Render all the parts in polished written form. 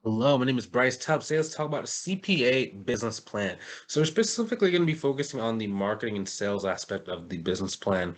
Hello, my name is Bryce Tubbs. Today let's talk about a CPA business plan. So we're specifically going to be focusing on the marketing and sales aspect of the business plan.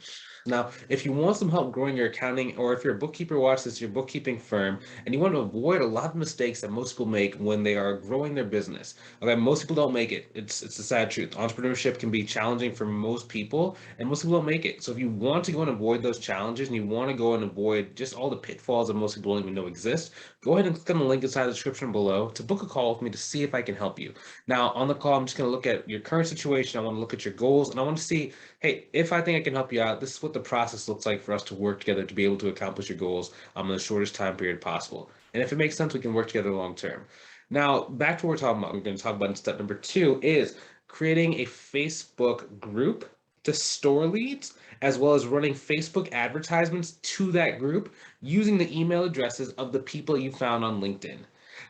Now, if you want some help growing your accounting, or if you're a bookkeeper, watch this, your bookkeeping firm, and you want to avoid a lot of mistakes that most people make when they are growing their business. Okay, most people don't make it. It's a sad truth. Entrepreneurship can be challenging for most people, and most people don't make it. So if you want to go and avoid those challenges, and you want to go and avoid just all the pitfalls that most people don't even know exist, go ahead and click on the link inside the description below to book a call with me to see if I can help you. Now, on the call, I'm just going to look at your current situation. I want to look at your goals, and I want to see, hey, if I think I can help you out, this is what the process looks like for us to work together to be able to accomplish your goals in the shortest time period possible. And if it makes sense, we can work together long term. Now, back to what we're talking about. We're going to talk about in step number two is creating a Facebook group to store leads, as well as running Facebook advertisements to that group using the email addresses of the people you found on LinkedIn.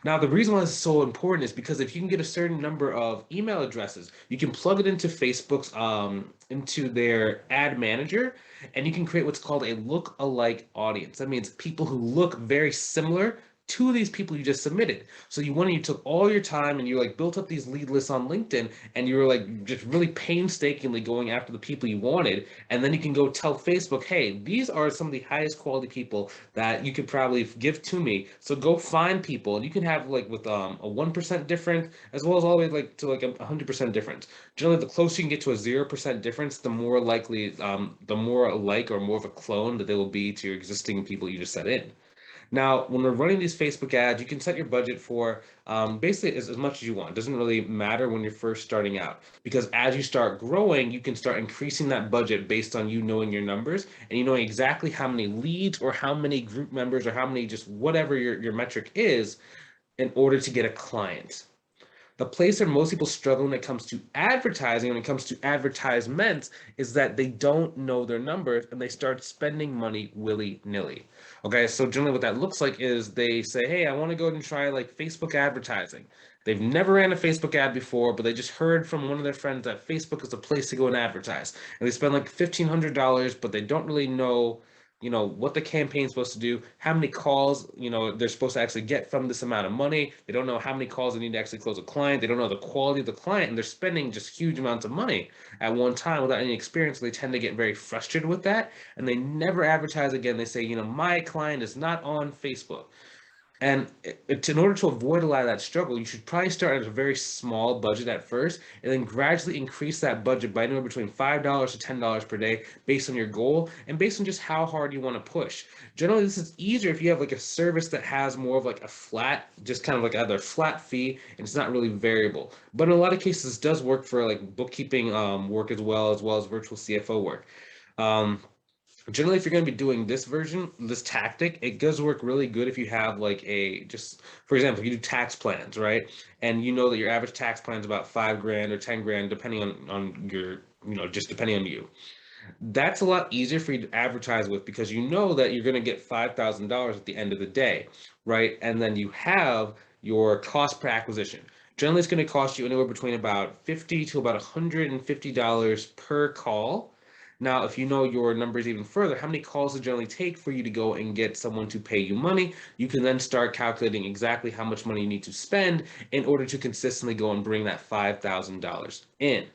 Now, the reason why this is so important is because if you can get a certain number of email addresses, you can plug it into Facebook's into their ad manager, and you can create what's called a look-alike audience. That means people who look very similar to these people you just submitted. So you took all your time and you like built up these lead lists on LinkedIn, and you were like just really painstakingly going after the people you wanted, and then you can go tell Facebook, hey, these are some of the highest quality people that you could probably give to me. So go find people, and you can have like with a 1% difference as well as all the way like to like 100% difference. Generally, the closer you can get to a 0% difference, the more likely, the more alike or more of a clone that they will be to your existing people you just set in. Now, when we're running these Facebook ads, you can set your budget for basically as much as you want. It doesn't really matter when you're first starting out, because as you start growing, you can start increasing that budget based on you knowing your numbers and you knowing exactly how many leads or how many group members or how many just whatever your metric is in order to get a client. The place where most people struggle when it comes to advertising, when it comes to advertisements, is that they don't know their numbers and they start spending money willy-nilly. Okay, so generally what that looks like is they say, hey, I want to go and try like Facebook advertising. They've never ran a Facebook ad before, but they just heard from one of their friends that Facebook is a place to go and advertise. And they spend like $1,500, but they don't really know what the campaign's supposed to do, how many calls they're supposed to actually get from this amount of money. They don't know how many calls they need to actually close a client. They don't know the quality of the client, and they're spending just huge amounts of money at one time without any experience. So they tend to get very frustrated with that, and they never advertise again. They say, my client is not on Facebook. And in order to avoid a lot of that struggle, you should probably start at a very small budget at first, and then gradually increase that budget by anywhere between $5 to $10 per day based on your goal and based on just how hard you want to push. Generally, this is easier if you have like a service that has more of like a flat, just kind of like either flat fee, and it's not really variable. But in a lot of cases, this does work for like bookkeeping work as well as virtual CFO work. Um, Generally, if you're going to be doing this version, this tactic, it does work really good if you have like just for example, if you do tax plans, right? And you know that your average tax plan is about 5 grand or 10 grand, depending on your, just depending on you. That's a lot easier for you to advertise with because you know that you're going to get $5,000 at the end of the day, right? And then you have your cost per acquisition. Generally, it's going to cost you anywhere between about 50 to about $150 per call. Now, if you know your numbers even further, how many calls it generally take for you to go and get someone to pay you money, you can then start calculating exactly how much money you need to spend in order to consistently go and bring that $5,000 in.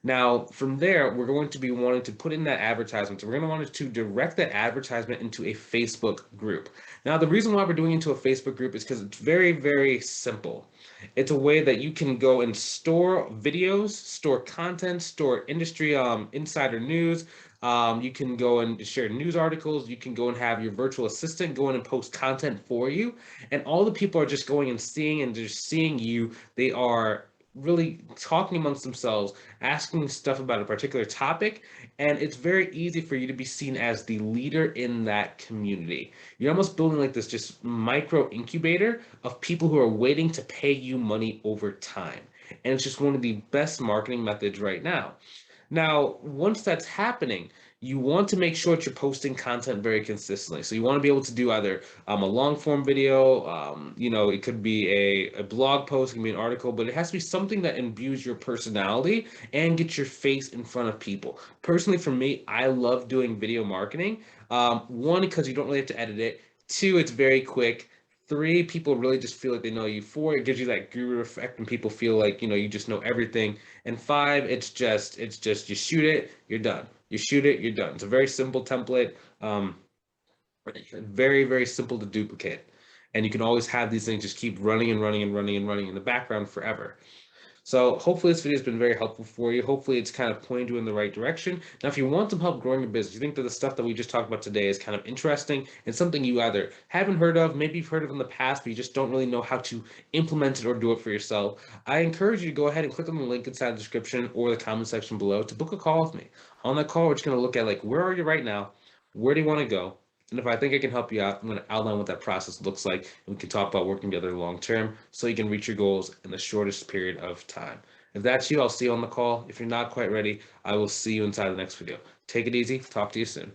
Now, from there, we're going to be wanting to put in that advertisement. So we're going to want to direct that advertisement into a Facebook group. Now, the reason why we're doing it into a Facebook group is because it's very, very simple. It's a way that you can go and store videos, store content, store industry insider news. You can go and share news articles. You can go and have your virtual assistant go in and post content for you. And all the people are just going and just seeing you. They are really talking amongst themselves, asking stuff about a particular topic, and it's very easy for you to be seen as the leader in that community. You're almost building like this just micro incubator of people who are waiting to pay you money over time. And it's just one of the best marketing methods right now. Now, once that's happening, you want to make sure that you're posting content very consistently. So you want to be able to do either a long form video, it could be a blog post, it can be an article, but it has to be something that imbues your personality and gets your face in front of people. Personally, for me, I love doing video marketing. One, because you don't really have to edit it. Two, it's very quick. 3, people really just feel like they know you. 4, it gives you that guru effect and people feel like, you just know everything. And 5, it's just you shoot it, you're done. You shoot it, you're done. It's a very simple template. Very, very simple to duplicate. And you can always have these things just keep running and running and running and running in the background forever. So hopefully this video has been very helpful for you. Hopefully it's kind of pointed you in the right direction. Now, if you want some help growing your business, you think that the stuff that we just talked about today is kind of interesting and something you either haven't heard of, maybe you've heard of in the past, but you just don't really know how to implement it or do it for yourself, I encourage you to go ahead and click on the link inside the description or the comment section below to book a call with me. On that call, we're just going to look at like, where are you right now? Where do you want to go? And if I think I can help you out, I'm going to outline what that process looks like, and we can talk about working together long term so you can reach your goals in the shortest period of time. If that's you, I'll see you on the call. If you're not quite ready, I will see you inside the next video. Take it easy. Talk to you soon.